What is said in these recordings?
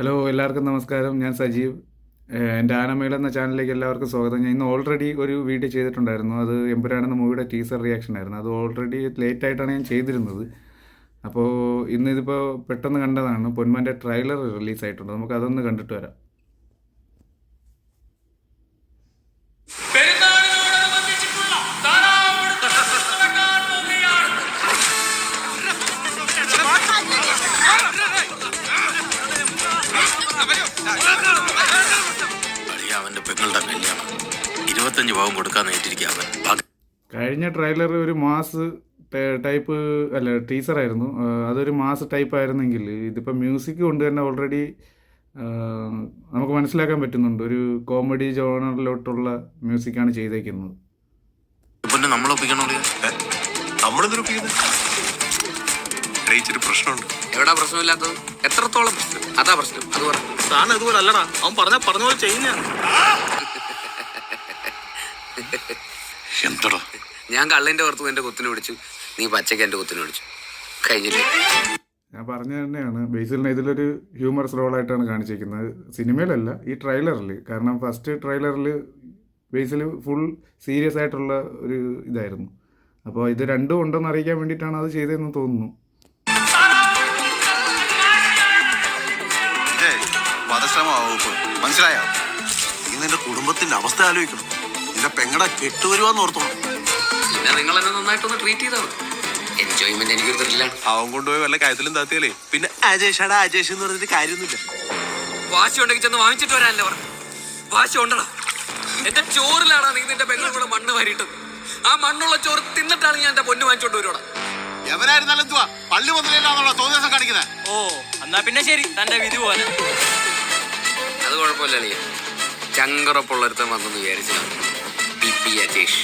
Hello, എല്ലാവർക്കും നമസ്കാരം. ഞാൻ സജീവ്. എൻ്റെ ആനമേൽ എന്ന ചാനലിലേക്ക് എല്ലാവർക്കും സ്വാഗതം. ഞാൻ ഇന്ന് ഓൾറെഡി ഒരു വീഡിയോ ചെയ്തിട്ടുണ്ടായിരുന്നു. അത് എമ്പുരാൻ എന്ന മൂവിയുടെ ടീസർ റിയാക്ഷൻ ആയിരുന്നു. അത് ഓൾറെഡി ലേറ്റ് ആയിട്ടാണ് ഞാൻ ചെയ്തിരുന്നത്. അപ്പോൾ ഇന്ന് ഇതിപ്പോൾ പെട്ടെന്ന് കണ്ടതാണ്. പൊന്മാൻ്റെ ട്രെയിലർ റിലീസായിട്ടുണ്ട്. നമുക്ക് അതൊന്ന് കണ്ടിട്ട് വരാം. അവന്റെ പെങ്ങളുടെ കല്യാണം 25 പവൻ കൊടുക്കാൻ നേരിട്ടിരിക്കുക അവൻ. കഴിഞ്ഞ ട്രെയിലർ ഒരു മാസ് ടൈപ്പ് അല്ല ടീസറായിരുന്നു. അതൊരു മാസ് ടൈപ്പ് ആയിരുന്നെങ്കിൽ ഇതിപ്പോൾ മ്യൂസിക് കൊണ്ട് തന്നെ ഓൾറെഡി നമുക്ക് മനസ്സിലാക്കാൻ പറ്റുന്നുണ്ട്. ഒരു കോമഡി ജോണറിലോട്ടുള്ള മ്യൂസിക്കാണ് ചെയ്തേക്കുന്നത്. പിന്നെ നമ്മളൊപ്പിക്കണോ? പ്രശ്നമുണ്ട്. എവിടാ പ്രശ്നമില്ലാത്തത്? എത്രത്തോളം പ്രശ്നം? അതാ പ്രശ്നം. അത് പറഞ്ഞു താൻ അതുപോലെ അല്ലടാ. അവൻ പറഞ്ഞ പോലെ ചെയ്യുന്ന എന്തടോ? ഞാൻ കള്ളിന്റെ പുറത്ത് എന്റെ കുത്തിന് പിടിച്ചു, നീ പച്ചയ്ക്ക് എന്റെ കുത്തിന് പിടിച്ചു. കഴിഞ്ഞില്ലേ? ഞാൻ പറഞ്ഞ തന്നെയാണ്. ബേസിലിനെ ഇതിലൊരു ഹ്യൂമറസ് റോളായിട്ടാണ് കാണിച്ചിരിക്കുന്നത്. സിനിമയിലല്ല, ഈ ട്രെയിലറിൽ. കാരണം ഫസ്റ്റ് ട്രെയിലറിൽ ബേസിൽ ഫുൾ സീരിയസ് ആയിട്ടുള്ള ഒരു ഇതായിരുന്നു. അപ്പോൾ ഇത് രണ്ടും ഉണ്ടെന്ന് അറിയിക്കാൻ വേണ്ടിയിട്ടാണ് അത് ചെയ്തതെന്ന് തോന്നുന്നു. മനസ്സിലായോ? നീ നിന്റെ കുടുംബത്തിന്റെ അവസ്ഥ ആലോചിക്കണം. നിന്റെ പെങ്ങടെ കെട്ടുവരുവാന്ന് ഓർത്തോണം. പിന്നെ നിങ്ങൾ എന്നെ നന്നായിട്ടൊന്ന് ട്രീറ്റ് ചെയ്താൽ മതി. എൻജോയ്മെന്റ് എനിക്ക് തരില്ല. അവൻ കൊണ്ടുപോയി വല്ല കാര്യത്തിലും താത്തിയാലേ പിന്നെ അജേഷാടാ അജേഷ് എന്ന് പറഞ്ഞിട്ട് കാര്യമൊന്നുമില്ല. വാശി ഉണ്ടെങ്കിൽ ചെന്ന് വാങ്ങിച്ചിട്ട് വരാനല്ലേ പറഞ്ഞു. വാശി ഉണ്ടടാ. എന്റെ ചോറിലാടാ നീ നിന്റെ പെങ്ങളും കൂടെ മണ്ണ് വാരിയിട്ടത്. ആ മണ്ണുള്ള ചോറ് തിന്നിട്ടാണ് ഞാൻ എന്റെ പൊന്നു വാങ്ങിച്ചോണ്ട് വരുവാടാ. എവനായിരുന്നാലും എന്തുവാ പള്ളി മുതലാണോ തോന്നിയാസം കാണിക്കുന്നത്? ഓ എന്നാ പിന്നെ ശരി, തന്റെ വിധി പോലെ. അത് കുഴപ്പമില്ല. ചങ്കറപ്പുള്ളൊരുത്തൻ വന്നെന്ന് വിചാരിച്ചു. അജേഷ്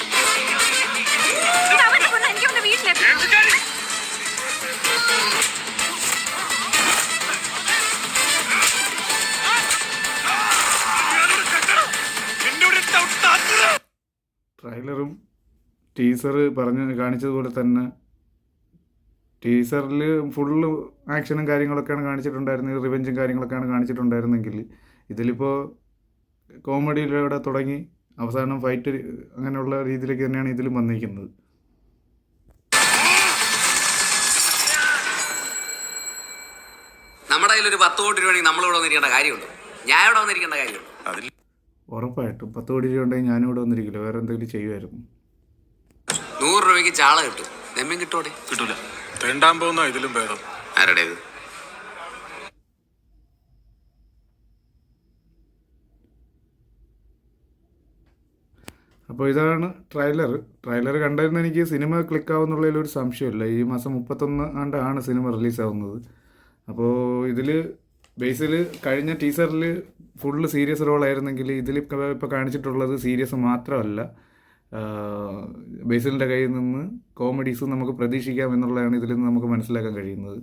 ട്രെയിലറും ടീസർ കാണിച്ചതുപോലെ തന്നെ ടീസറിൽ ഫുള്ള് ആക്ഷനും കാര്യങ്ങളൊക്കെയാണ് കാണിച്ചിട്ടുണ്ടായിരുന്നത്. റിവെഞ്ചും കാര്യങ്ങളൊക്കെയാണ് കാണിച്ചിട്ടുണ്ടായിരുന്നെങ്കിൽ ഇതിലിപ്പോൾ കോമഡിയിലൂടെ തുടങ്ങി അവസാനം ഫൈറ്റ് അങ്ങനെയുള്ള രീതിയിലേക്ക് തന്നെയാണ് ഇതിലും വന്നിരിക്കുന്നത്. നമ്മുടെ കയ്യിൽ ഒരു 10 കോടി രൂപ ഉണ്ടെങ്കിൽ നമ്മളിവിടെ വന്നിരിക്കേണ്ട കാര്യമുണ്ടോ? ഞാൻ ഇവിടെ വന്നിരിക്കേണ്ട കാര്യമുണ്ടോ? ഉറപ്പായിട്ടും 10 കോടി രൂപ ഉണ്ടെങ്കിൽ ഞാനും ഇവിടെ വന്നിരിക്കില്ല, വേറെ എന്തെങ്കിലും ചെയ്യുമായിരുന്നു. 100 രൂപയ്ക്ക് ചാള കിട്ടും. നെമ്മീൻ കിട്ടോടെ? കിട്ടൂല. വേണ്ടാൻ പോകുന്ന ഇതിലും ഭേദം. ആരുടേത്? അപ്പോൾ ഇതാണ് ട്രെയിലർ കണ്ടായിരുന്നു. എനിക്ക് സിനിമ ക്ലിക്കാവുന്നുള്ളതിലൊരു സംശയമില്ല. ഈ മാസം 31 ആണ് സിനിമ റിലീസാവുന്നത്. അപ്പോൾ ഇതിൽ ബേസിൽ കഴിഞ്ഞ ടീസറിൽ ഫുള്ള് സീരിയസ് റോളായിരുന്നെങ്കിൽ ഇതിൽ ഇപ്പോൾ കാണിച്ചിട്ടുള്ളത് സീരിയസ് മാത്രമല്ല. ബേസിലിൻ്റെ കയ്യിൽ നിന്ന് കോമഡീസും നമുക്ക് പ്രതീക്ഷിക്കാം എന്നുള്ളതാണ് ഇതിൽ നിന്ന് നമുക്ക് മനസ്സിലാക്കാൻ കഴിയുന്നത്.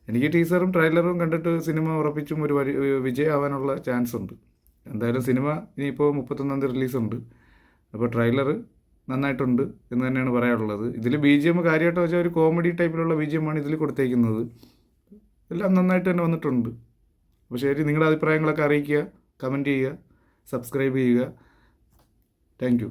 എനിക്ക് ടീസറും ട്രെയിലറും കണ്ടിട്ട് സിനിമ ഉറപ്പിച്ചും ഒരു വിജയമാവാനുള്ള ചാൻസ് ഉണ്ട്. എന്തായാലും സിനിമ ഇനിയിപ്പോൾ 31 റിലീസുണ്ട്. അപ്പോൾ ട്രെയിലർ നന്നായിട്ടുണ്ട് എന്ന് തന്നെയാണ് പറയാനുള്ളത്. ഇതിൽ BGM കാര്യമായിട്ട് വെച്ചാൽ ഒരു കോമഡി ടൈപ്പിലുള്ള BGM ആണ് ഇതിൽ കൊടുത്തേക്കുന്നത്. എല്ലാം നന്നായിട്ട് തന്നെ വന്നിട്ടുണ്ട്. അപ്പോൾ ശരി, നിങ്ങളുടെ അഭിപ്രായങ്ങളൊക്കെ അറിയിക്കുക, കമൻറ്റ് ചെയ്യുക, സബ്സ്ക്രൈബ് ചെയ്യുക. Thank you.